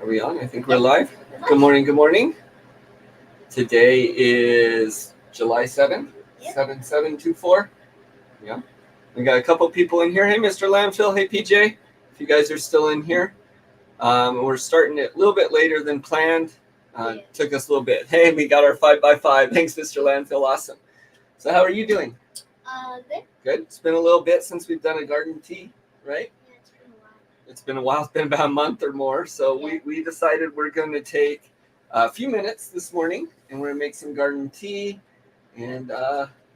Are we on? I think we're live. Good morning, good morning. Today is July 7th, 7724. Yeah. We got a couple people in here. Hey, Mr. Landfill. Hey, PJ. If you guys are still in here. We're starting it a little bit later than planned. Took us a little bit. Hey, we got our 5x5. Thanks, Mr. Landfill. Awesome. So how are you doing? Good. Good. It's been a little bit since we've done a garden tea, right? Yeah, it's been a while. It's been a while. It's been about a month or more. So we decided we're going to take a few minutes this morning and we're going to make some garden tea and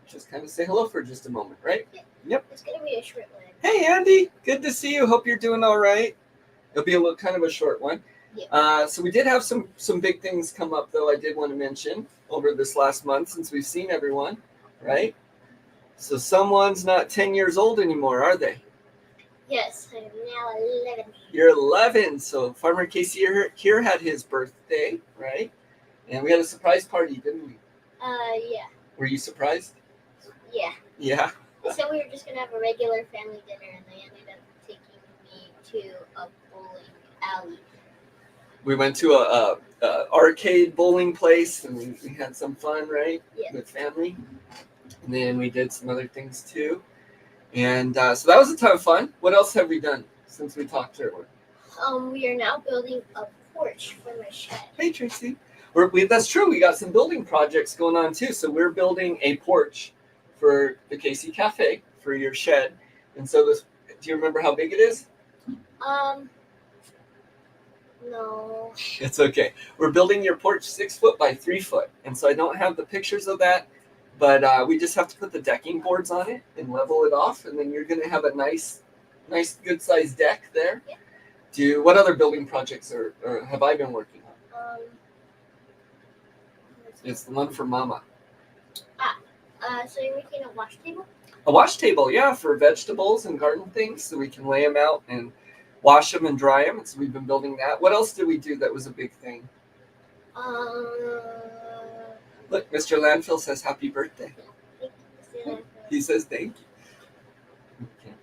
just kind of say hello for just a moment, right? Yeah. Yep. It's going to be a short one. Hey, Andy. Good to see you. Hope you're doing all right. It'll be a little kind of a short one. Yeah. So we did have some big things come up, though, I did want to mention over this last month since we've seen everyone, right? So someone's not 10 years old anymore, are they? Yes, I'm now 11. You're 11. So Farmer Casey here had his birthday, right? And we had a surprise party, didn't we? Yeah. Were you surprised? Yeah. Yeah. They said we were just going to have a regular family dinner, and they ended up taking me to a bowling alley. We went to a arcade bowling place, and we had some fun, right? Yeah. With family. And then we did some other things, too. And so that was a ton of fun. What else have we done since we talked earlier? We are now building a porch for my shed. Hey, Tracy. That's true. We got some building projects going on, too. So we're building a porch for the Casey Cafe for your shed. And so do you remember how big it is? No. It's okay. We're building your porch 6 foot by 3 foot. And so I don't have the pictures of that, but we just have to put the decking boards on it and level it off. And then you're going to have a nice, good sized deck there. Yeah. What other building projects have I been working on? It's the one for Mama. So you're making a wash table? A wash table, yeah, for vegetables and garden things, so we can lay them out and wash them and dry them. So we've been building that. What else did we do that was a big thing? Look, Mr. Landfill says happy birthday. He says thank you. Okay.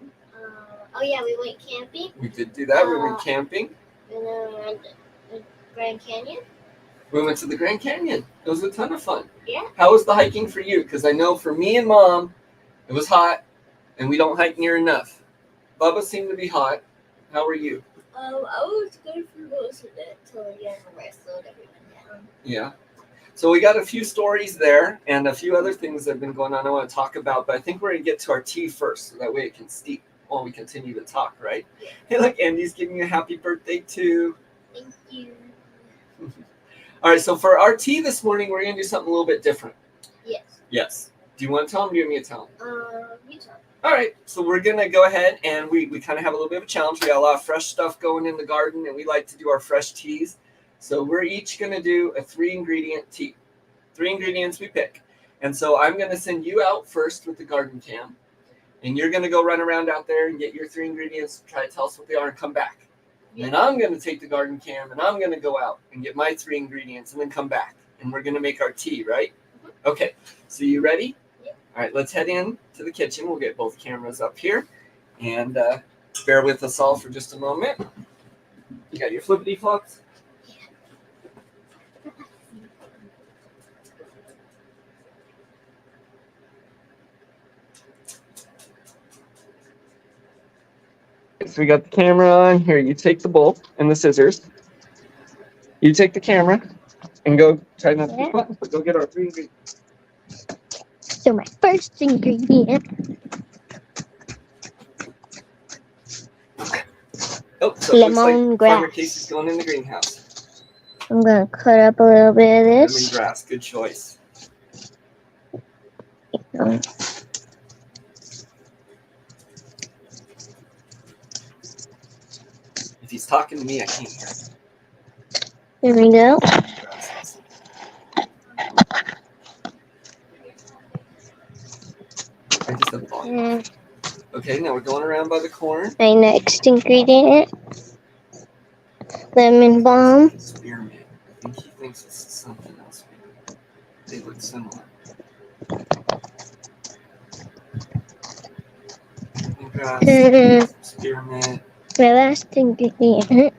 Oh yeah, we went camping. We did do that. We went camping. In the Grand Canyon. We went to the Grand Canyon. It was a ton of fun. Yeah. How was the hiking for you? Because I know for me and Mom, it was hot, and we don't hike near enough. Bubba seemed to be hot. How were you? I was good for most of it till the end where I slowed everything down. Yeah. So we got a few stories there and a few other things that have been going on I want to talk about, but I think we're going to get to our tea first, so that way it can steep while we continue to talk, right? Yeah. Hey, look, Andy's giving you a happy birthday, too. Thank you. All right, so for our tea this morning, we're going to do something a little bit different. Yes. Yes. Do you want to tell them or do you want me to tell them? You tell them. All right, so we're going to go ahead and we kind of have a little bit of a challenge. We got a lot of fresh stuff going in the garden, and we like to do our fresh teas. So we're each going to do a 3-ingredient tea. 3 ingredients we pick. And so I'm going to send you out first with the garden cam, and you're going to go run around out there and get your 3 ingredients, try to tell us what they are, and come back. And then I'm going to take the garden cam, and I'm going to go out and get my 3 ingredients, and then come back. And we're going to make our tea, right? Mm-hmm. Okay, so you ready? Yeah. All right, let's head in to the kitchen. We'll get both cameras up here. And bear with us all for just a moment. You got your flippity flops? So we got the camera on. Here, you take the bowl and the scissors. You take the camera and go try not to push buttons, but go get our 3 ingredients. So my first ingredient. Oh, so it looks like Lemongrass. Farmer Casey's going in the greenhouse. I'm going to cut up a little bit of this. Lemongrass, good choice. If he's talking to me, I can't hear him. There we go. I just have volume. Okay, now we're going around by the corn. My next ingredient. Lemon balm. Spearmint. I think he thinks this is something else. They look similar. Lemongrass, spearmint. My last ingredient.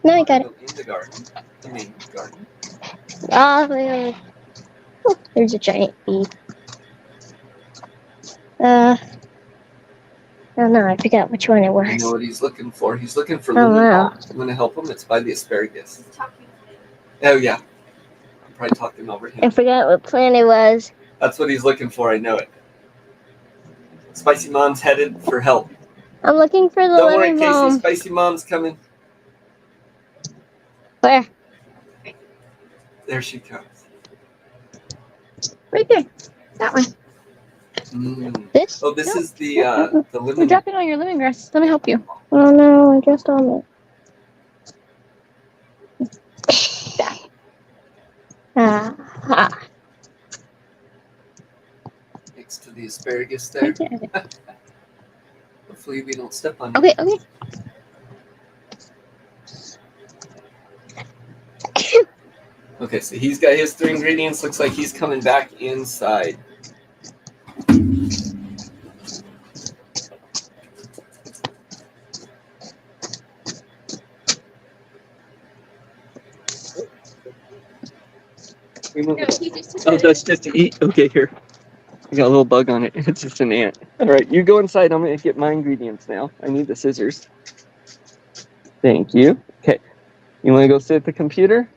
No, I got it. In the garden, the main garden. Oh, yeah. Oh, there's a giant bee. I don't know. I forgot which one it was. I know what he's looking for. He's looking for Oh, lemon wow. balm. I'm gonna help him. It's by the asparagus. Oh yeah, I'm probably talking over him. I forgot what plant it was. That's what he's looking for. I know it. Spicy Mom's headed for help. I'm looking for the Don't worry, lemon Casey. balm. Spicy Mom's coming. Where? There she comes. Right there. That one. This? Oh, this No. is the You're lemon. dropping all your lemongrass. Let me help you. Oh no, I just on it. Ah. Next to the asparagus there. Right there. Hopefully we don't step on it. Okay, okay. Okay, so he's got his 3 ingredients. Looks like he's coming back inside. Oh, that's just to eat? Okay, here. I got a little bug on it. It's just an ant. All right, you go inside. I'm going to get my ingredients now. I need the scissors. Thank you. Okay. You want to go sit at the computer?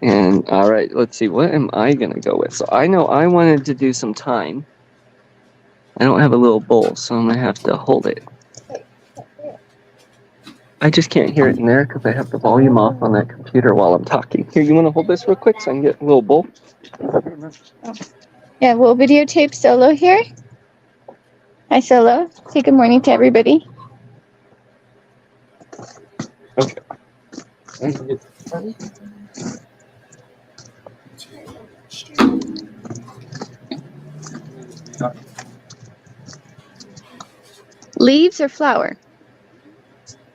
And all right, let's see. What am I going to go with? So I know I wanted to do some thyme. I don't have a little bowl, so I'm going to have to hold it. I just can't hear it in there because I have the volume off on that computer while I'm talking. Here, you want to hold this real quick so I can get a little bowl? Yeah, we'll videotape Solo here. Hi, Solo. Say good morning to everybody. Okay. Leaves or flour?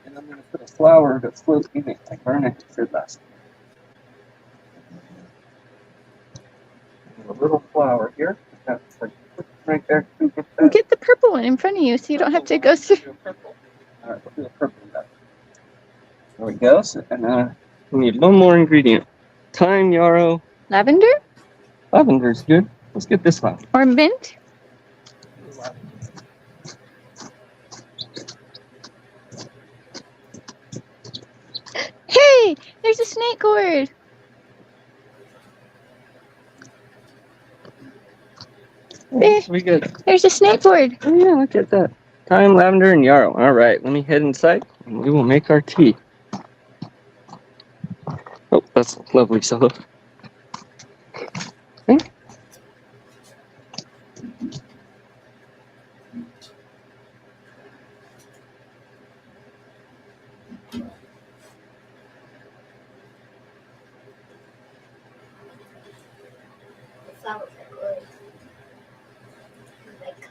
And I'm going to put a flour to float in it like Verna did last. A little flour here. That's like right there. Get the purple one in front of you so you don't have to go through. All right, we'll do a purple one. There we go. So, and we need one more ingredient. Thyme, yarrow. Lavender Lavender's good. Let's get this one. or mint? Hey, there's a snake gourd. There, We good. there's a snake gourd. Oh yeah, look at that. Thyme, lavender, and yarrow. All right, let me head inside and we will make our tea. Oh, that's lovely, Solo. Okay. The flowers are good. Like,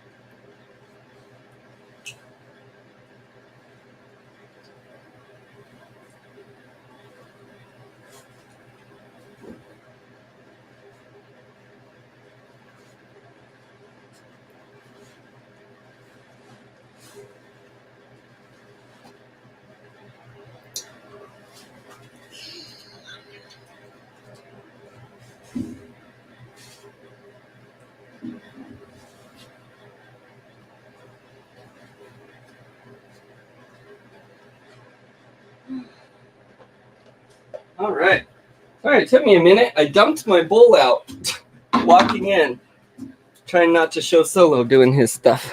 All right. All right, it took me a minute. I dumped my bowl out walking in, trying not to show Solo doing his stuff.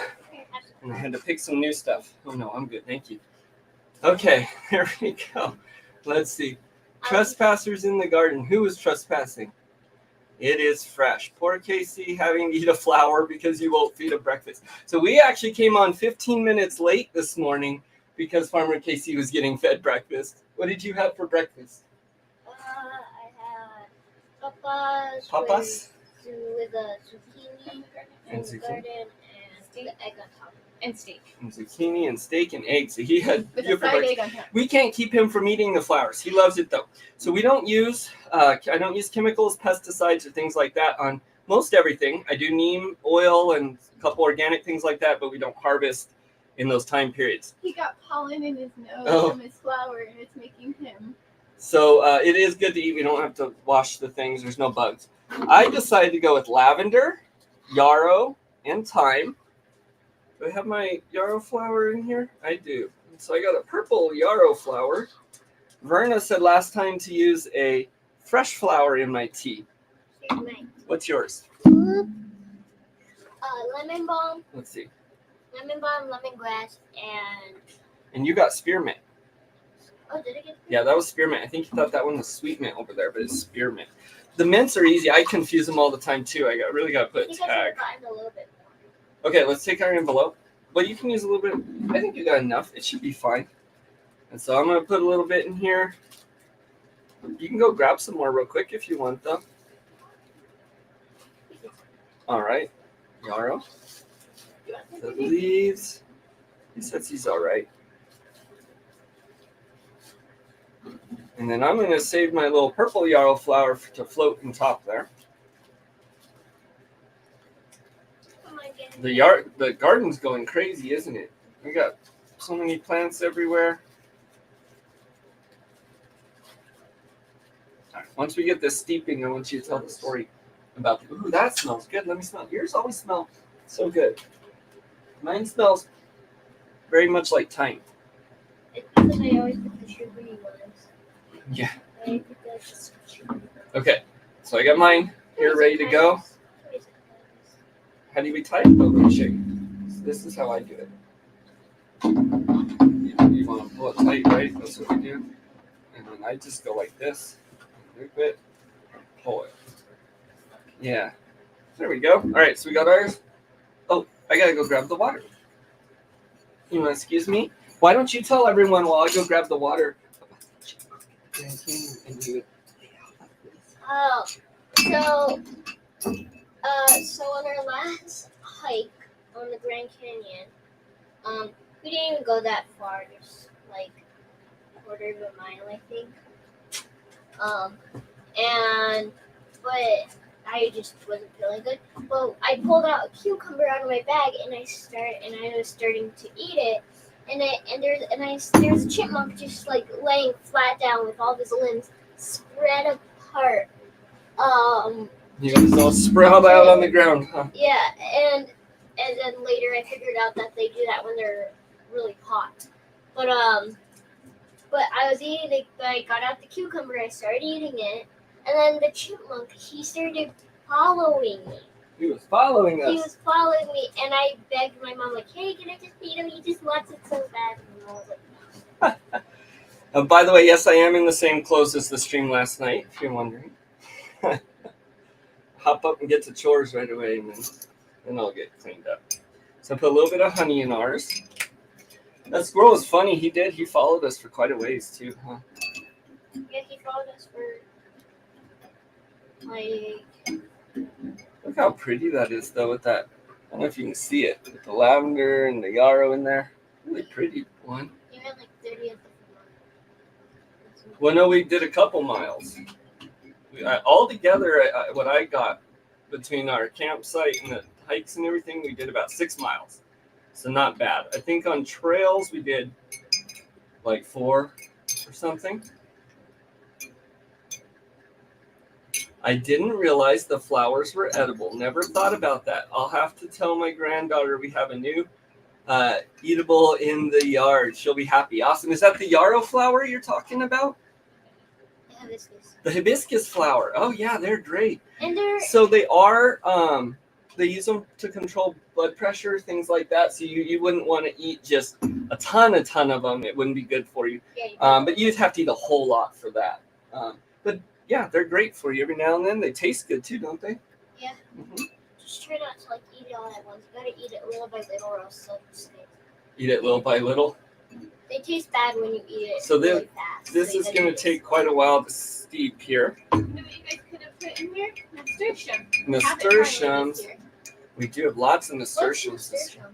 And I had to pick some new stuff. Oh no, I'm good. Thank you. Okay, there we go. Let's see. Trespassers in the garden. Who is trespassing? It is Fresh. Poor Casey having to eat a flower because you won't feed him breakfast. So we actually came on 15 minutes late this morning because Farmer Casey was getting fed breakfast. What did you have for breakfast? I had papas. Papas? With a zucchini And in the zucchini. garden and the egg on top. And steak. And zucchini and steak and eggs. So he had With a different fried breakfast. egg on top. We can't keep him from eating the flowers. He loves it though. So we don't use, I don't use chemicals, pesticides, or things like that on most everything. I do neem oil and a couple organic things like that, but we don't harvest in those time periods. He got pollen in his nose Oh. from his flower, and it's making him. So it is good to eat. We don't have to wash the things. There's no bugs. I decided to go with lavender, yarrow, and thyme. Do I have my yarrow flower in here? I do. So I got a purple yarrow flower. Verna said last time to use a fresh flower in my tea. Here's mine. What's yours? Lemon balm, Let's see. lemongrass, And you got spearmint. did I get? Yeah, that was spearmint. I think you thought that one was sweet mint over there, but it's spearmint. The mints are easy. I confuse them all the time too. I really got to put a I think I should tag. have gotten a little bit more. Okay, let's take our envelope. Well, you can use a little bit. I think you got enough. It should be fine. And so I'm going to put a little bit in here. You can go grab some more real quick if you want, though. All right. Yarrow. The leaves. He says he's all right. And then I'm going to save my little purple yarrow flower to float on top there. Oh my goodness. The garden's going crazy, isn't it? We got so many plants everywhere. All right, once we get this steeping, I want you to tell the story about the. Ooh, that smells good. Let me smell. Yours always smell so good. Mine smells very much like thyme. It's because I always put the sugary ones. Yeah. I put the sugary. Okay, so I got mine here ready to go. How do we type? Oh, let me show you. So this is how I do it. You want to pull it tight, right? That's what we do. And then I just go like this. Loop it. Pull it. Yeah. There we go. All right, so we got ours. Oh, I got to go grab the water. You want to excuse me? Why don't you tell everyone while I go grab the water about the chipmunk and you lay out like this? Oh, so on our last hike on the Grand Canyon, we didn't even go that far, just like a quarter of a mile, I think. But I just wasn't feeling good. Well, I pulled out a cucumber out of my bag and I was starting to eat it, there's a chipmunk just like laying flat down with all of his limbs spread apart. You guys all sprout out on the ground, huh? Yeah, and then later I figured out that they do that when they're really hot. But I was eating it, I got out the cucumber, I started eating it, and then the chipmunk, he started following me. He was following us. He was following me, and I begged my mom, like, hey, can I just feed him? He just wants it so bad. And I was like, no. By the way, yes, I am in the same clothes as the stream last night, if you're wondering. Hop up and get to chores right away, and then I'll get cleaned up. So I put a little bit of honey in ours. That squirrel was funny. He followed us for quite a ways, too, huh? Yeah, he followed us for, like... Look how pretty that is, though, with that. I don't know if you can see it. With the lavender and the yarrow in there. Really pretty one. You had like 30 of them. Well, no, we did a couple miles. Altogether, what I got between our campsite and the hikes and everything, we did about 6 miles. So not bad. I think on trails we did like 4 or something. I didn't realize the flowers were edible. Never thought about that. I'll have to tell my granddaughter we have a new eatable in the yard. She'll be happy. Awesome. Is that the yarrow flower you're talking about? The hibiscus. The hibiscus flower. Oh yeah, they're great. And they're... So they are. They use them to control blood pressure, things like that. So you wouldn't want to eat just a ton of them. It wouldn't be good for you. Yeah, But you'd have to eat a whole lot for that. But yeah, they're great for you every now and then. They taste good too, don't they? Yeah. Mm-hmm. Just try not to like eat it all at once. You gotta eat it little by little or else they'll just taste. Eat it little by little. They taste bad when you eat it So really fast. This They is don't going to taste take good. quite a while to steep here. You know what you guys could have put in here? Nasturtium. Nasturtiums. We do have lots of nasturtiums. This year.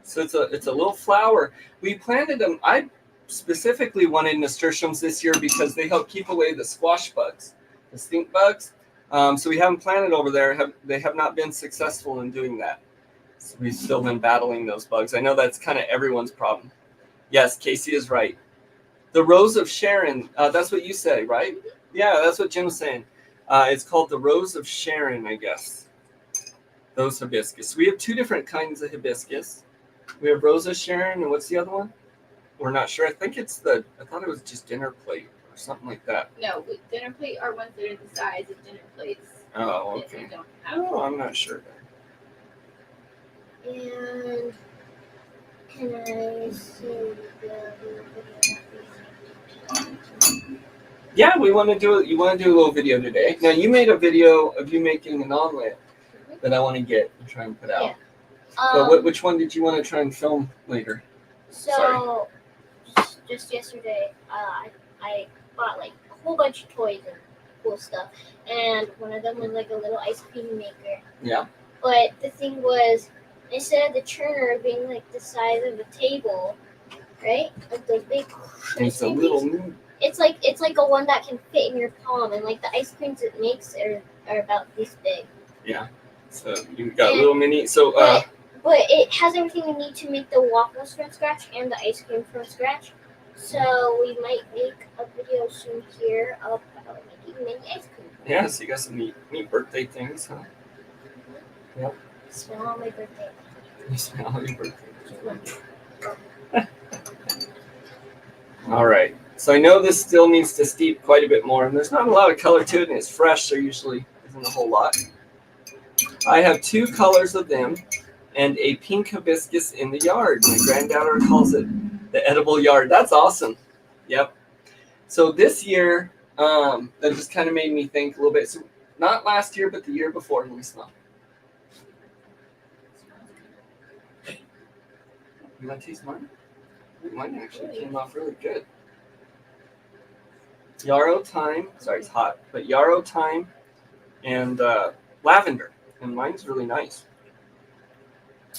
So it's a little flower. We planted them. I specifically wanted nasturtiums this year because they help keep away the squash bugs, the stink bugs. So we haven't planted over there. They have not been successful in doing that. So we've still been battling those bugs. I know that's kind of everyone's problem. Yes, Casey is right. The Rose of Sharon, that's what you say, right? Yeah, that's what Jim's saying. It's called the Rose of Sharon, I guess. Those hibiscus. We have two different kinds of hibiscus. We have Rose of Sharon, and what's the other one? We're not sure. I think it's I thought it was just dinner plate or something like that. No, dinner plate are ones that are the size of dinner plates. Oh, If okay. you don't have Oh, I'm not sure. And can I see the video? Yeah, we want to do it. You want to do a little video today. Now, you made a video of you making an omelet that I want to get and try and put out. Yeah. But which one did you want to try and film later? So, just yesterday, I bought like a whole bunch of toys and cool stuff, and one of them was like a little ice cream maker. Yeah. But the thing was, instead of the churner being like the size of a table, right? Like those big. It's a things, little. It's like a one that can fit in your palm, and like the ice creams it makes are about this big. Yeah. So you got a little mini. So But it has everything we need to make the waffles from scratch and the ice cream from scratch. So we might make a video soon here about making mini ice cream. yeah. So you got some neat birthday things, huh? Yep. Smell on my birthday. You smell your birthday. All right. So I know this still needs to steep quite a bit more, and there's not a lot of color to it, and it's fresh, so usually isn't a whole lot. I have two colors of them and a pink hibiscus in the yard. My granddaughter calls it the edible yard. That's awesome. Yep. So this year, that just kind of made me think a little bit. So not last year, but the year before. Let me smell. You want to taste mine? Mine actually came off really good. Yarrow thyme. Sorry, it's hot. But yarrow thyme and lavender. And mine's really nice.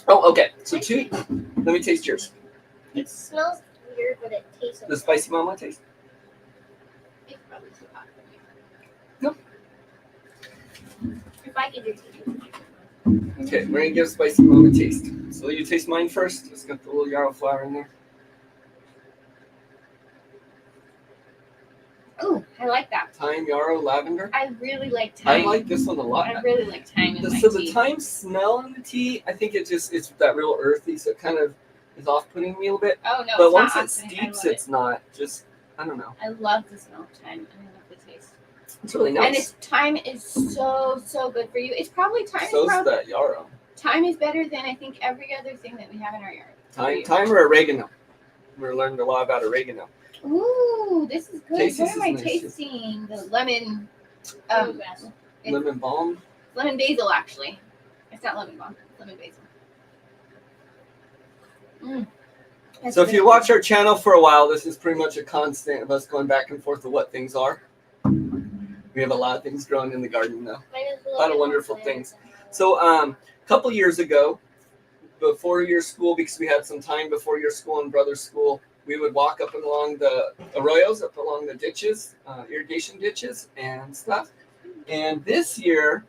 Oh, okay. So two. Let me taste yours. It smells weird, but it tastes okay. The spicy mama taste. It's probably too hot for me. If I could do it. Okay, we're gonna give spicy mama a taste. So you taste mine first. It's got the little yarrow flower in there. Ooh, I like that. Thyme, yarrow, lavender. I really like I thyme. like this one a lot. I really like thyme in my So the tea. thyme smell in the tea, I think it's that real earthy, so it kind of is off-putting me a little bit. Oh no! But it's once not it off-putting. steeps, I love it's not just. I don't know. I love the smell of thyme. I love the taste. It's really And nice. thyme is so good for you. It's probably thyme. So's is probably, that yarrow. thyme is better than I think every other thing that we have in our yard. Thyme or oregano. We learned a lot about oregano. Ooh, this is good. Tastes What am I nice. tasting? The lemon. Bluegrass. It's Lemon balm. lemon basil actually. It's not lemon balm. It's lemon basil. That's So if you good. watch our channel for a while, this is pretty much a constant of us going back and forth of what things are. We have a lot of things growing in the garden now. Mine is A lot of bit wonderful more things. flavor. So a couple years ago, before your school, because we had some time before your school and brother's school, we would walk up and along the arroyos, up along the ditches, irrigation ditches and stuff. And this year,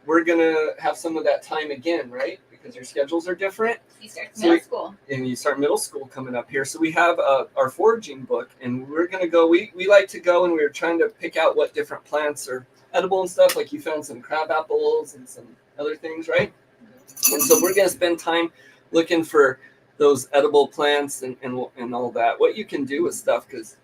we're going to have some of that time again, right? Because your schedules are different. You start So middle we- school. And you start middle school coming up here. So we have our foraging book, and we're going to go. We like to go, and we were trying to pick out what different plants are edible and stuff. Like you found some crab apples and some other things, right? And so we're going to spend time looking for those edible plants and all that. What you can do with stuff, because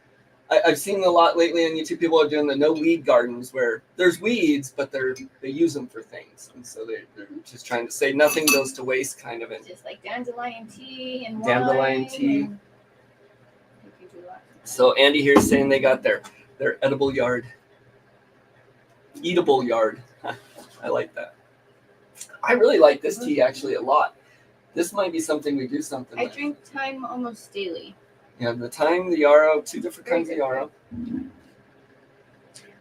I've seen a lot lately on YouTube. People are doing the no weed gardens where there's weeds, but they use them for things, and so they're just trying to say nothing goes to waste, kind of. And Just like dandelion tea and Dandelion wine tea. and- You can do lots of so Andy here is saying they got their edible yard, eatable yard. I like that. I really like this tea actually a lot. This might be something we do something I with. drink thyme almost daily. Yeah, the thyme, the yarrow, two different Very kinds of good. yarrow.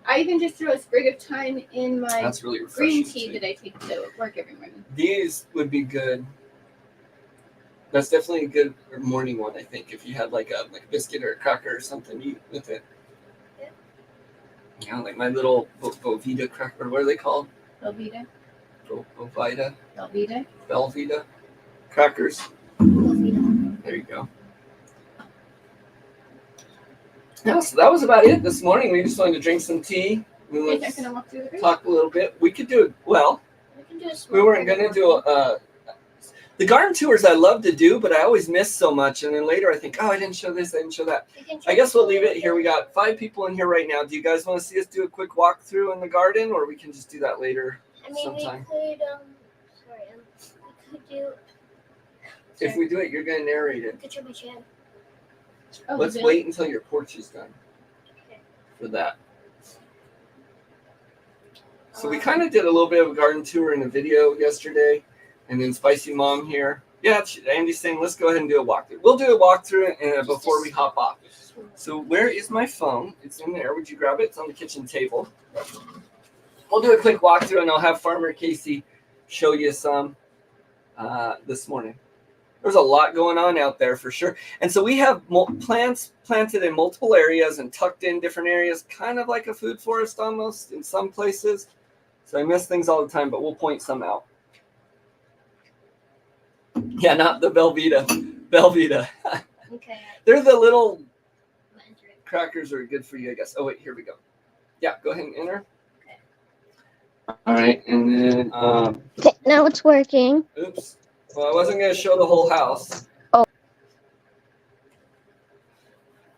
I even just throw a sprig of thyme in my That's really refreshing. green tea too. that I take to work every morning. These would be good. That's definitely a good morning one, I think. If you had like a biscuit or a cracker or something, eat with it. Yeah. Yeah, like my little Bovita cracker. What are they called? Velveeta. Bovita, Velveeta. Velveeta. crackers. Fluffy dog. There you go. Yeah, so that was about it this morning. We just wanted to drink some tea. We You wanted guys to gonna walk through the talk a little bit. We could do it. Well, We can do a we weren't going to do the garden tours. I love to do, but I always miss so much. And then later I think, oh, I didn't show this, I didn't show that. I guess we'll leave it here. We got 5 people in here right now. Do you guys want to see us do a quick walkthrough in the garden, or we can just do that later? I mean, sometime. we could do. If we do it, you're going to narrate it. We could show my channel. Oh, Let's the wait until your porch is done Okay. for that. So we kind of did a little bit of a garden tour in a video yesterday, and then Spicy Mom here. Yeah, Andy's saying let's go ahead and do a walkthrough. We'll do a walkthrough before we hop off. So where is my phone? It's in there. Would you grab it? It's on the kitchen table. We'll do a quick walkthrough, and I'll have Farmer Casey show you some this morning. There's a lot going on out there for sure. And so we have plants planted in multiple areas and tucked in different areas, kind of like a food forest almost in some places. So I miss things all the time, but we'll point some out. Yeah, not the Velveeta. Velveeta. Okay. They're the little I'm entering. crackers are good for you, I guess. Oh, wait, here we go. Yeah, go ahead and enter. Okay. All right, and then, Okay, now it's working. oops. Well, I wasn't going to show the whole house. Oh.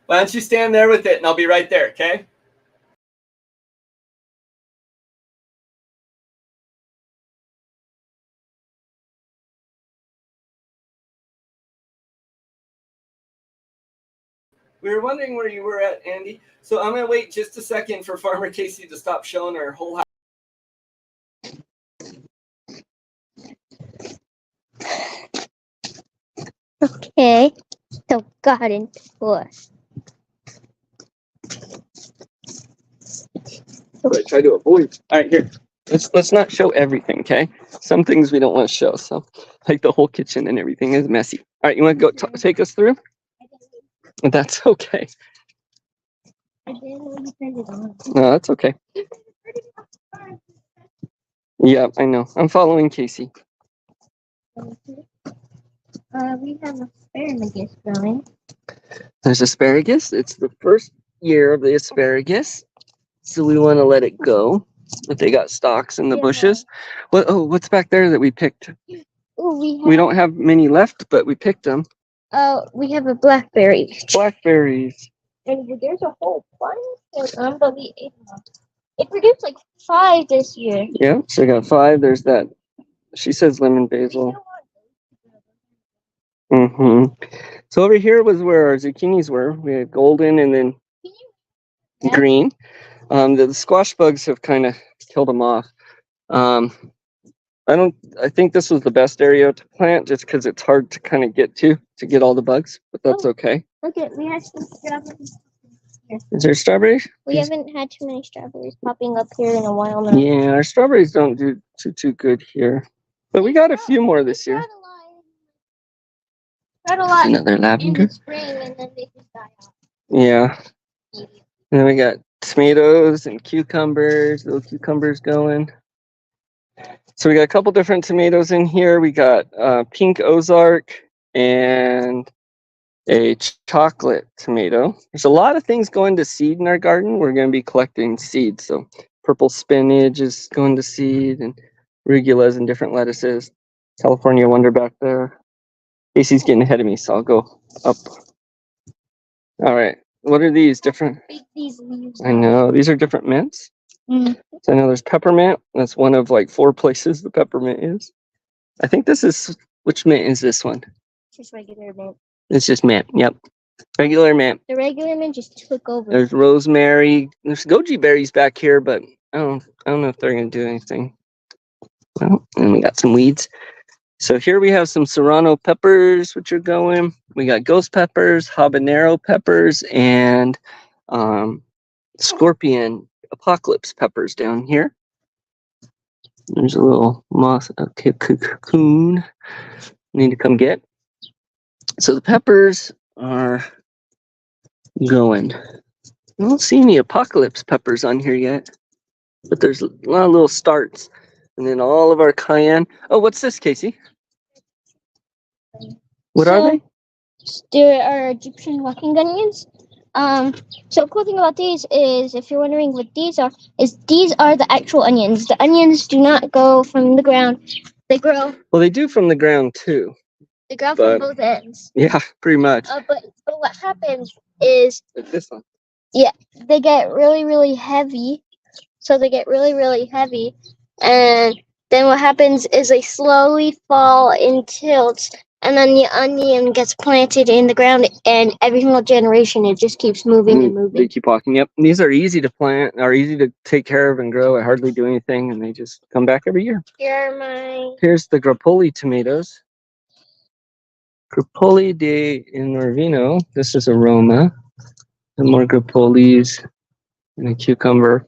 Why don't you stand there with it, and I'll be right there, okay? We were wondering where you were at, Andy. So I'm going to wait just a second for Farmer Casey to stop showing our whole house. Okay, so garden tour. All right, try to avoid. All right, here. Let's not show everything, okay? Some things we don't want to show. So, like the whole kitchen and everything is messy. All right, you want to go take us through? That's okay. No, that's okay. Yeah, I know. I'm following Casey. We have asparagus growing. There's asparagus. It's the first year of the asparagus, so we want to let it go. But they got stalks in the bushes. What? Oh, what's back there that we picked? Oh, We don't have many left, but we picked them. we have a blackberry. Blackberries. And there's a whole bunch of them, but we ate them. It produced like 5 this year. Yeah, so I got 5. There's that. She says lemon basil. So over here was where our zucchinis were. We had golden and then green. The squash bugs have kind of killed them off. I think this was the best area to plant just because it's hard to kind of get to get all the bugs, but that's okay. Look at, we had some strawberries. Is there strawberries? We haven't had too many strawberries popping up here in a while now. Yeah, our strawberries don't do too good here, but we got a few more this year. Got a lot Another in lavender. the spring, and then they just die off. Yeah. And then we got tomatoes and cucumbers, little cucumbers going. So we got a couple different tomatoes in here. We got pink Ozark and a chocolate tomato. There's a lot of things going to seed in our garden. We're going to be collecting seeds. So purple spinach is going to seed, and rugulas and different lettuces. California Wonder back there. Casey's getting ahead of me, so I'll go up. All right. What are these different? These leaves. I know. These are different mints. Mm. So I know there's peppermint. That's one of like 4 places the peppermint is. I think this is, which mint is this one? Just regular mint. It's just mint. Yep. Regular mint. The regular mint just took over. There's rosemary. There's goji berries back here, but I don't know if they're going to do anything. Well, and we got some weeds. So here we have some serrano peppers, which are going. We got ghost peppers, habanero peppers, and scorpion apocalypse peppers down here. There's a little moss cocoon. Need to come get. So the peppers are going. I don't see any apocalypse peppers on here yet, but there's a lot of little starts. And then all of our cayenne. Oh, what's this, Casey? What are they? There are Egyptian walking onions. So cool thing about these is, if you're wondering what these are, is these are the actual onions. The onions do not go from the ground. They grow. Well, they do from the ground too. They grow But- from both ends. Yeah, pretty much. But what happens is Like this one. they get really, really heavy. So they get really, really heavy, and then what happens is they slowly fall in tilts, and then the onion gets planted in the ground, and every single generation it just keeps moving and They moving. keep walking. Yep. And these are easy to plant, are easy to take care of and grow. I hardly do anything, and they just come back every year. Here are my Here's the Grappoli tomatoes. Grappoli de Norvino. This is aroma. And more Grappolis and a cucumber.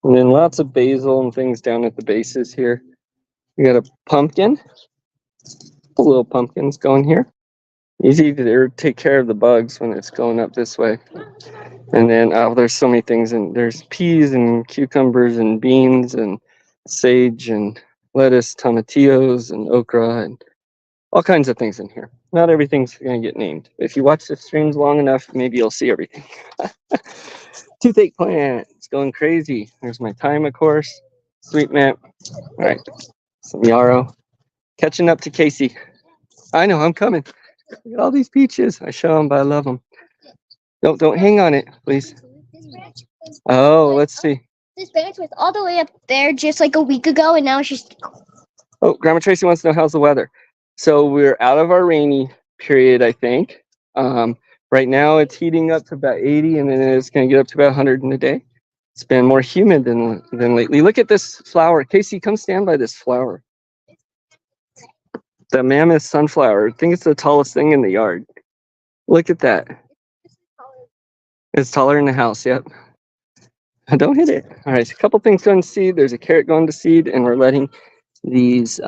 And then lots of basil and things down at the bases here. We got a pumpkin. Little pumpkins going here. Easy to take care of the bugs when it's going up this way. And then there's so many things, and there's peas and cucumbers and beans and sage and lettuce, tomatillos and okra and all kinds of things in here. Not everything's gonna get named. If you watch the streams long enough, maybe you'll see everything. Toothache plant, it's going crazy. There's my thyme, of course. Sweet mint. All right, some yarrow. Catching up to Casey. I know, I'm coming. Look at all these peaches. I show them, but I love them. Don't hang on it, please. Oh, let's see. This branch was all the way up there just like a week ago, and now it's just. Oh, Grandma Tracy wants to know how's the weather. So we're out of our rainy period, I think. Right now it's heating up to about 80, and then it's going to get up to about 100 in a day. It's been more humid than lately. Look at this flower. Casey, come stand by this flower. The mammoth sunflower. I think it's the tallest thing in the yard. Look at that. It's taller in the house, yep. Don't hit it. All right, so a couple things going to seed. There's a carrot going to seed, and we're letting these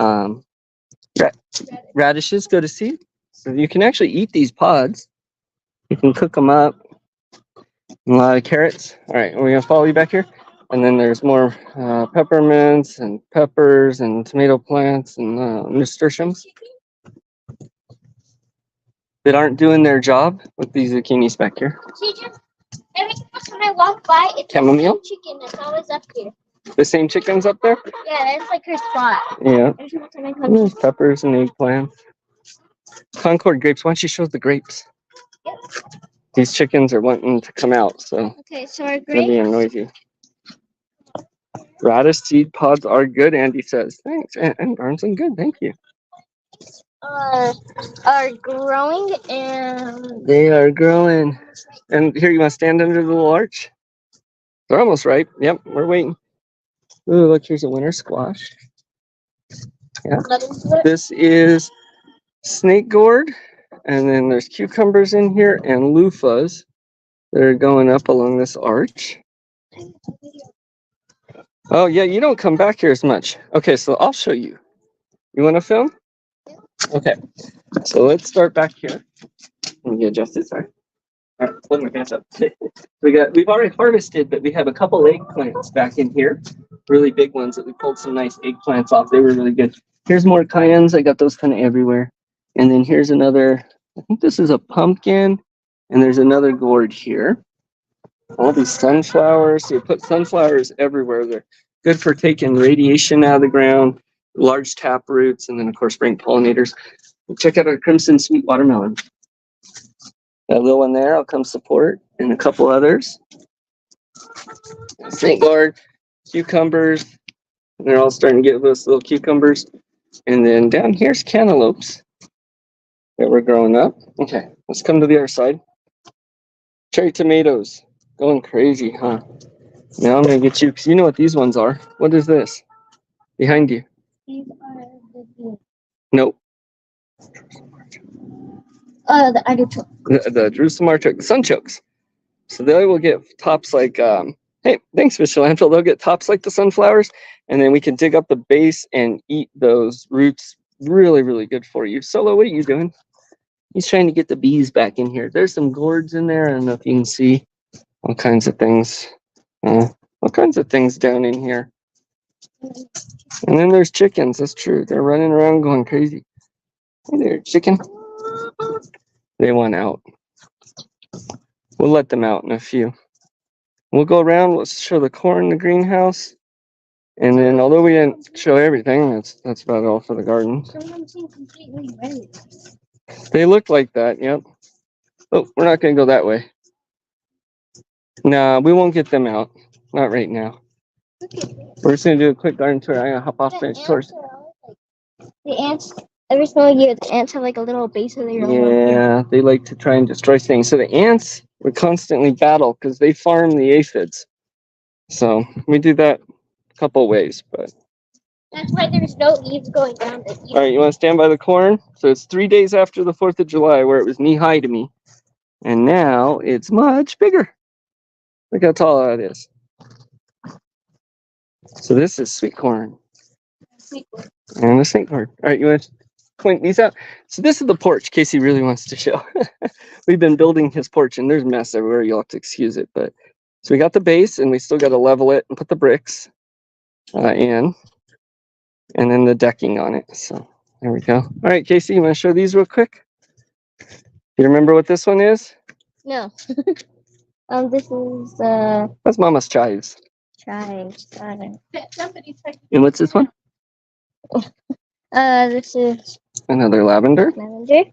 radishes go to seed. So you can actually eat these pods. You can cook them up. A lot of carrots. All right, we're going to follow you back here. And then there's more peppermints and peppers and tomato plants and nasturtiums that aren't doing their job with these zucchinis back here. See, just every time I walk by, it's Chamomile? the same chicken that's always up here. The same chickens up there? Yeah, that's like her spot. Yeah. Every single time I And come. there's peppers and eggplant. Concord grapes. Why don't you show the grapes? Yep. These chickens are wanting to come out, so Okay, so our they're being grapes. noisy. Radish seed pods are good, Andy says. Thanks. And Armstrong, good. Thank you. Are growing, and They are growing. And here, you want to stand under the little arch? They're almost ripe. Yep, we're waiting. Ooh, look, here's a winter squash. This is snake gourd. And then there's cucumbers in here and loofahs that are going up along this arch. Oh, yeah, you don't come back here as much. Okay, so I'll show you. You want to film? Okay, so let's start back here. Let me adjust it, sorry. All right, put my hands up. We've already harvested, but we have a couple eggplants back in here. Really big ones that we pulled some nice eggplants off. They were really good. Here's more cayennes. I got those kind of everywhere. And then here's another, I think this is a pumpkin, and there's another gourd here. All these sunflowers. So you put sunflowers everywhere. They're good for taking radiation out of the ground, large tap roots, and then of course spring pollinators. Check out our crimson sweet watermelon. That little one there, I'll come support, and a couple others. Snake gourd, cucumbers. And they're all starting to get those little cucumbers. And then down here's cantaloupes that we're growing up. Okay, let's come to the other side. Cherry tomatoes, going crazy, huh? Now I'm gonna get you, because you know what these ones are. What is this? Behind you. these are the Nope. the artichoke. The Jerusalem artichoke, the sunchokes. So they will get tops like, hey, thanks, Michelangelo. They'll get tops like the sunflowers, and then we can dig up the base and eat those roots. Really, really good for you. Solo, what are you doing? He's trying to get the bees back in here. There's some gourds in there. I don't know if you can see all kinds of things. All kinds of things down in here. And then there's chickens. That's true. They're running around going crazy. Hey there, chicken. They want out. We'll let them out in a few. We'll go around. Let's show the corn in the greenhouse. And then, although we didn't show everything, that's about all for the garden. Someone seemed completely red. They look like that, yep. Oh, we're not going to go that way. Nah, we won't get them out. Not right now. We're just going to do a quick garden tour. I'm going to hop off the tours. The ants, every single year, the ants have like a little base of their own. Yeah, they like to try and destroy things. So the ants would constantly battle because they farm the aphids. So we do that a couple ways, but. That's why there's no leaves going down the All right, you want to stand by the corn? So it's 3 days after the 4th of July where it was knee-high to me. And now it's much bigger. Look how tall that is. So this is sweet corn. And the sweet corn. All right, you want to point these out? So this is the porch Casey really wants to show. We've been building his porch, and there's a mess everywhere. You'll have to excuse it. But so we got the base, and we still got to level it and put the bricks in. And then the decking on it. So there we go. All right, Casey, you want to show these real quick? You remember what this one is? No. This is That's Mama's chives. chives. Somebody said And what's this one? This is Another lavender. lavender.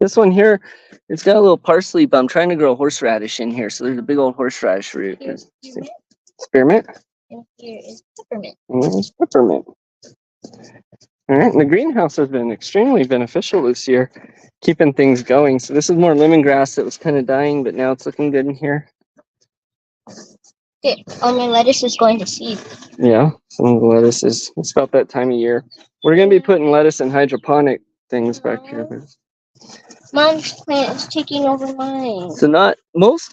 This one here, it's got a little parsley, but I'm trying to grow horseradish in here. So there's a big old horseradish root. Spearmint. And here is peppermint. And there's peppermint. All right, and the greenhouse has been extremely beneficial this year, keeping things going. So this is more lemongrass that was kind of dying, but now it's looking good in here. Okay, all my lettuce is going to seed. Yeah, some of the lettuce is, it's about that time of year. We're going to be putting lettuce in hydroponic things back here. Mom's plant is taking over mine. So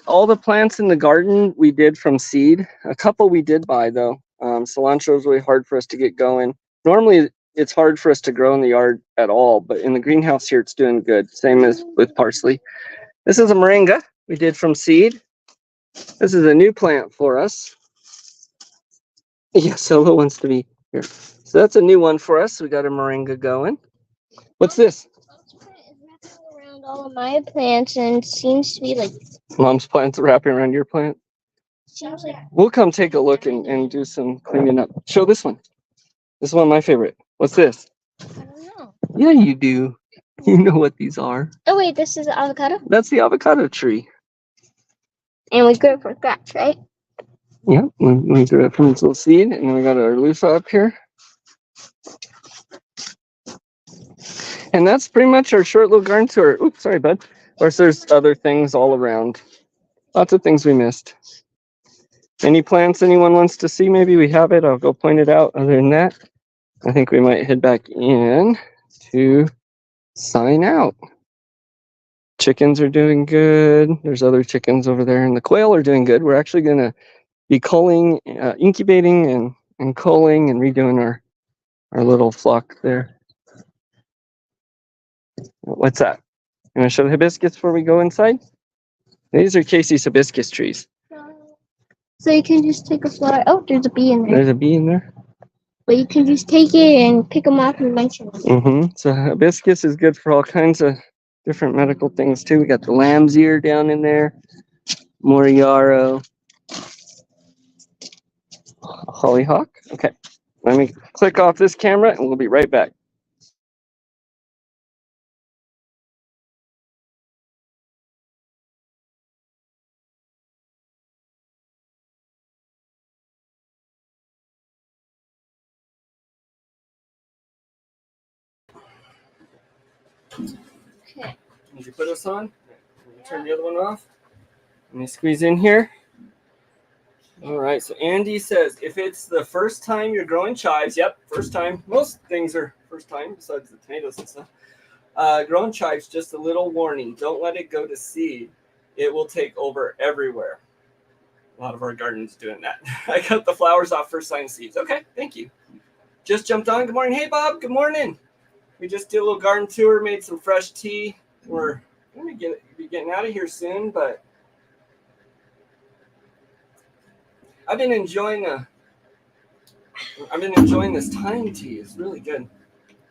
all the plants in the garden we did from seed. A couple we did buy though. Cilantro is really hard for us to get going. Normally it's hard for us to grow in the yard at all, but in the greenhouse here it's doing good. Same as with parsley. This is a moringa we did from seed. This is a new plant for us. Yeah, Solo wants to be here. So that's a new one for us. We got a moringa going. What's this? Mom's plant is wrapping around all of my plants and seems to be like. Mom's plant's wrapping around your plant. Seems like. We'll come take a look and do some cleaning up. Show this one. This is one of my favorite. What's this? I don't know. Yeah, you do. You know what these are. Oh wait, this is avocado, That's the avocado tree. and we grew it from scratch, right? Yeah, we grew it from its little seed, and then we got our loofah up here. And that's pretty much our short little garden tour. Oops, sorry, bud. Of course, there's other things all around. Lots of things we missed. Any plants anyone wants to see? Maybe we have it. I'll go point it out. Other than that, I think we might head back in to sign out. Chickens are doing good. There's other chickens over there, and the quail are doing good. We're actually going to be culling, incubating and culling and redoing our little flock there. What's that? You want to show the hibiscus before we go inside? These are Casey's hibiscus trees. So you can just take a flower. Oh, there's a bee in there. There's a bee in there. But you can just take it and pick them off and mention them. So hibiscus is good for all kinds of different medical things too. We got the lamb's ear down in there, more yarrow, hollyhock. Okay, let me click off this camera and we'll be right back. Okay. Did you put us on? Turn the other one off. Let me squeeze in here. All right, so Andy says, if it's the first time you're growing chives, yep, first time. Most things are first time, besides the tomatoes and stuff. Growing chives, just a little warning. Don't let it go to seed. It will take over everywhere. A lot of our garden's doing that. I cut the flowers off first sign of seeds. Okay, thank you. Just jumped on. Good morning. Hey, Bob. Good morning. We just did a little garden tour, made some fresh tea. We're going to be getting out of here soon, but I've been enjoying this thyme tea. It's really good.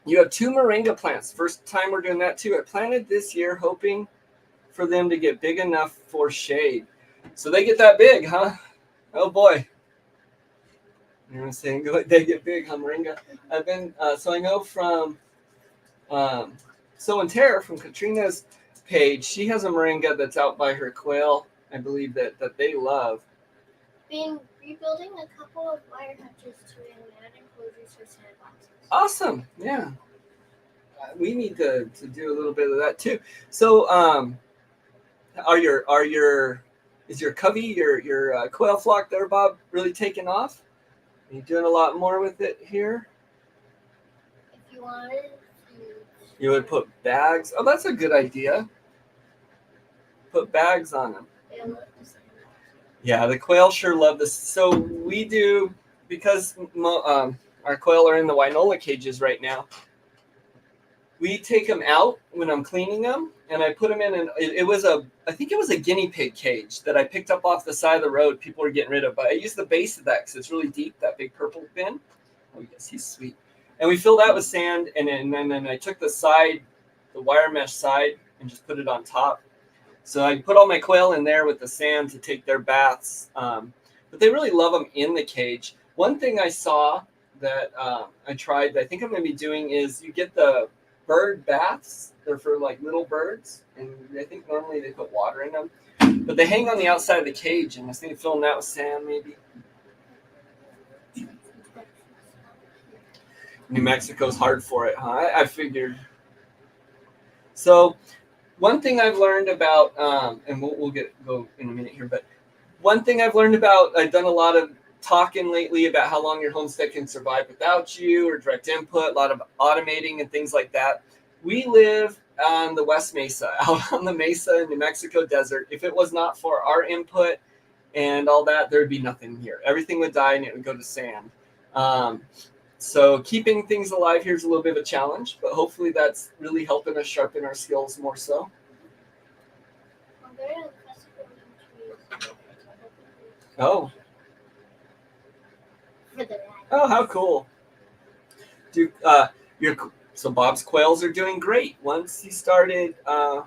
You have 2 moringa plants. First time we're doing that too. I planted this year hoping for them to get big enough for shade. So they get that big, huh? Oh boy. You know what I'm saying? They get big, huh, moringa? I've been, so I know from So and Tara from Katrina's page, she has a moringa that's out by her quail, I believe, that they love. Been rebuilding a couple of wire hutches to add enclosures for sandboxes. Awesome. Yeah. We need to do a little bit of that too. So is your covey, your quail flock there, Bob, really taking off? Are you doing a lot more with it here? If you wanted You would put bags. Oh, that's a good idea. Put bags on them. they love the sandboxes. Yeah, the quail sure love this. So we do, because our quail are in the Winola cages right now. We take them out when I'm cleaning them, and I put them in. I think it was a guinea pig cage that I picked up off the side of the road. People were getting rid of, but I used the base of that because it's really deep. That big purple bin. Oh yes, he's sweet. And we filled that with sand, and then I took the wire mesh side, and just put it on top. So I put all my quail in there with the sand to take their baths. But they really love them in the cage. One thing I saw that I tried, that I think I'm going to be doing, is you get the bird baths. They're for like little birds, and I think normally they put water in them. But they hang on the outside of the cage, and I was thinking of filling that with sand maybe. New Mexico's hard for it, huh? I figured. So one thing I've learned about, and we'll go in a minute here, but one thing I've learned about, I've done a lot of talking lately about how long your homestead can survive without you, or direct input, a lot of automating and things like that. We live on the West Mesa, out on the Mesa in New Mexico desert. If it was not for our input and all that, there'd be nothing here. Everything would die and it would go to sand. So keeping things alive here is a little bit of a challenge, but hopefully that's really helping us sharpen our skills more so. I'm very impressed with the trees. Oh, For the oh, how cool! So Bob's quails are doing great. Once he started, I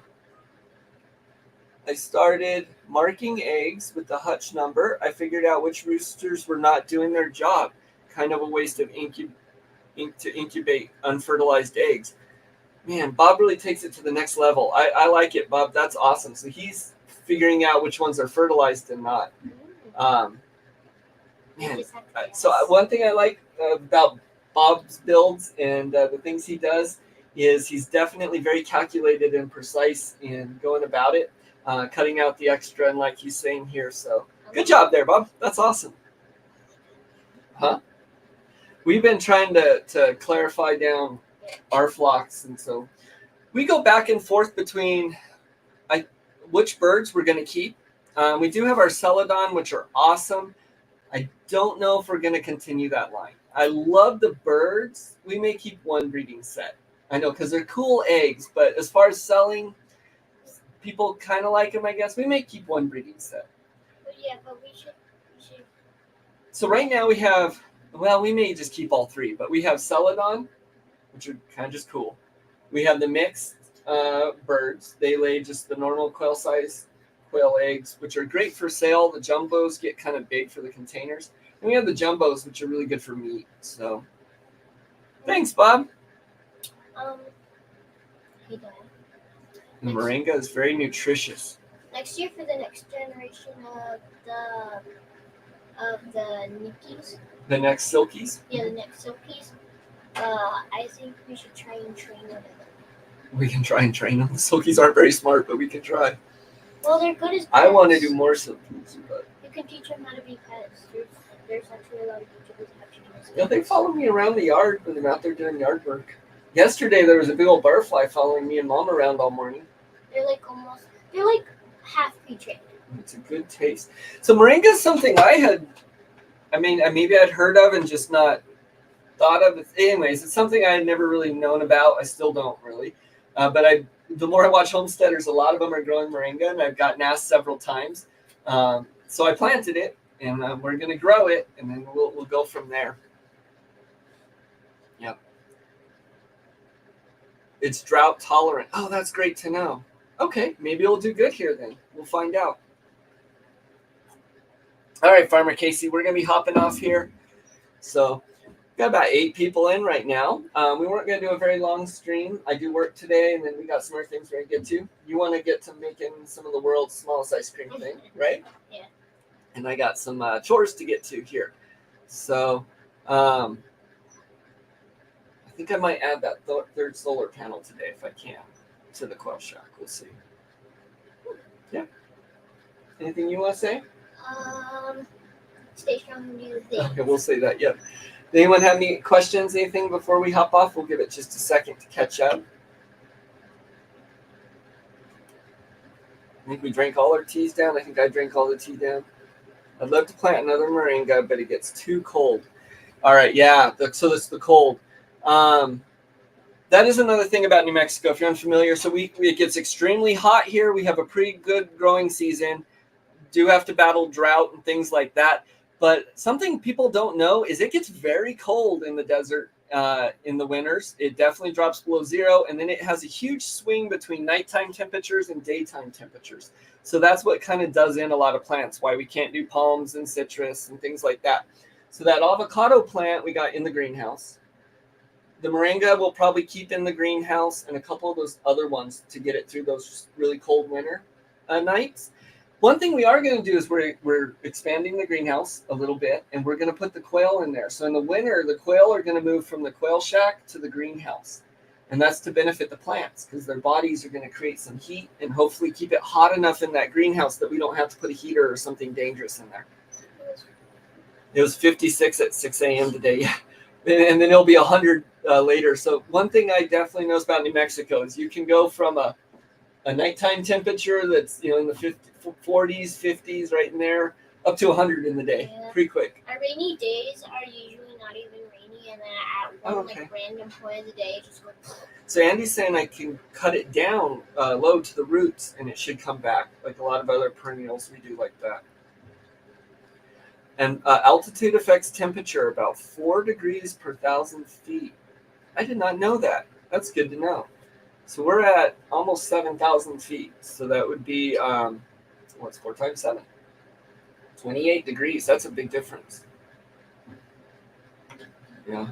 started marking eggs with the hutch number. I figured out which roosters were not doing their job. Kind of a waste of ink to incubate unfertilized eggs. Man, Bob really takes it to the next level. I like it, Bob. That's awesome. So he's figuring out which ones are fertilized and not. Man, so one thing I like about Bob's builds and the things he does is he's definitely very calculated and precise in going about it, cutting out the extra, and like he's saying here. So good job there, Bob. That's awesome. Huh? We've been trying to clarify down our flocks, and so we go back and forth between which birds we're going to keep. We do have our Celadon, which are awesome. I don't know if we're going to continue that line. I love the birds. We may keep one breeding set. I know, because they're cool eggs, but as far as selling, people kind of like them, I guess. We may keep one breeding set. But we should. So right now we have, well, we may just keep all three, but we have Celadon, which are kind of just cool. We have the mixed birds. They lay just the normal quail size quail eggs, which are great for sale. The jumbos get kind of big for the containers. And we have the jumbos, which are really good for meat. So thanks, Bob. Hey, Dad. The moringa is very nutritious. Next year, for the next generation of the Nickies, The next silkies, the next silkies, I think we should try and train one of them. we can try and train them. The silkies aren't very smart, but we can try. Well, they're good as pets. I want to do more silkies, but You can teach them how to be pets. There's actually a lot of YouTubers that have chickens. yeah, they follow me around the yard when I'm out there doing yard work. Yesterday there was a big old butterfly following me and Mom around all morning. They're like half pre-trained. It's a good taste. So moringa is something maybe I'd heard of and just not thought of. Anyways, it's something I had never really known about. I still don't really. But the more I watch homesteaders, a lot of them are growing moringa, and I've gotten asked several times. So I planted it, and we're going to grow it, and then we'll go from there. Yep. It's drought tolerant. Oh, that's great to know. Okay, maybe it'll do good here then. We'll find out. All right, Farmer Casey, we're going to be hopping off here. So got about 8 people in right now. We weren't going to do a very long stream. I do work today, and then we got some more things we're going to get to. You want to get to making some of the world's smallest ice cream thing, right? Yeah. And I got some chores to get to here. So I think I might add that third solar panel today if I can to the Quail Shack. We'll see. Yeah. Anything you want to say? Stay strong and do the thing. Okay, we'll say that. Yep. Anyone have any questions, anything before we hop off? We'll give it just a second to catch up. I think we drank all our teas down. I think I drank all the tea down. I'd love to plant another moringa, but it gets too cold. All right, yeah. So that's the cold. That is another thing about New Mexico, if you're unfamiliar. So it gets extremely hot here. We have a pretty good growing season. Do have to battle drought and things like that. But something people don't know is it gets very cold in the desert in the winters. It definitely drops below zero, and then it has a huge swing between nighttime temperatures and daytime temperatures. So that's what kind of does in a lot of plants, why we can't do palms and citrus and things like that. So that avocado plant we got in the greenhouse. The moringa we'll probably keep in the greenhouse, and a couple of those other ones to get it through those really cold winter nights. One thing we are going to do is we're expanding the greenhouse a little bit, and we're going to put the quail in there. So in the winter, the quail are going to move from the quail shack to the greenhouse. And that's to benefit the plants because their bodies are going to create some heat and hopefully keep it hot enough in that greenhouse that we don't have to put a heater or something dangerous in there. It was 56 at 6 a.m. today. Yeah. And then it'll be 100 later. So one thing I definitely know about New Mexico is you can go from a nighttime temperature that's in the 40s, 50s, right in there, up to 100 in the day, pretty quick. Our rainy days are usually not even rainy, and then at one random point of the day, it just goes. So Andy's saying I can cut it down low to the roots, and it should come back, like a lot of other perennials we do like that. And altitude affects temperature about 4 degrees per 1,000 feet. I did not know that. That's good to know. So we're at almost 7,000 feet. So that would be, what's 4 times 7? 28 degrees. That's a big difference. Yeah.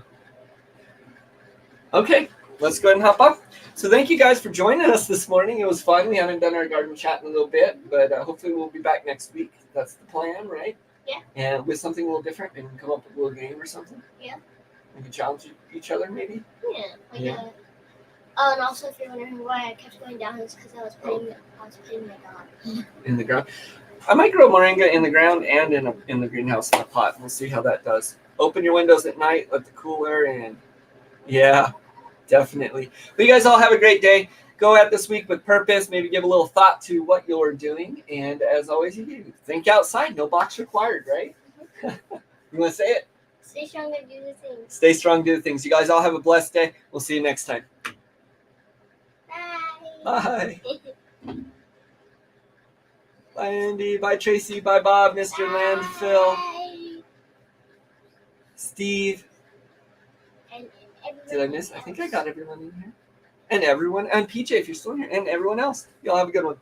Okay, let's go ahead and hop off. So thank you guys for joining us this morning. It was fun. We haven't done our garden chat in a little bit, but hopefully we'll be back next week. That's the plan, right? Yeah. And with something a little different, maybe come up with a little game or something. Yeah. We can challenge each other, maybe. Yeah. Oh, and also, if you're wondering why I kept going down, it's because I was putting my dog in the ground. I might grow moringa in the ground and in the greenhouse in a pot. We'll see how that does. Open your windows at night. Let the cool air in. Yeah, definitely. But you guys all have a great day. Go at this week with purpose. Maybe give a little thought to what you're doing. And as always, you do think outside. No box required, right? You want to say it? Stay strong and do the things. Stay strong, do the things. You guys all have a blessed day. We'll see you next time. Bye. Bye. Bye, Andy. Bye, Tracy. Bye, Bob, Mr. Landfill, Bye. Steve. And Did I miss? I think I got everyone in here. And everyone. And PJ, if you're still here. And everyone else. Y'all have a good one.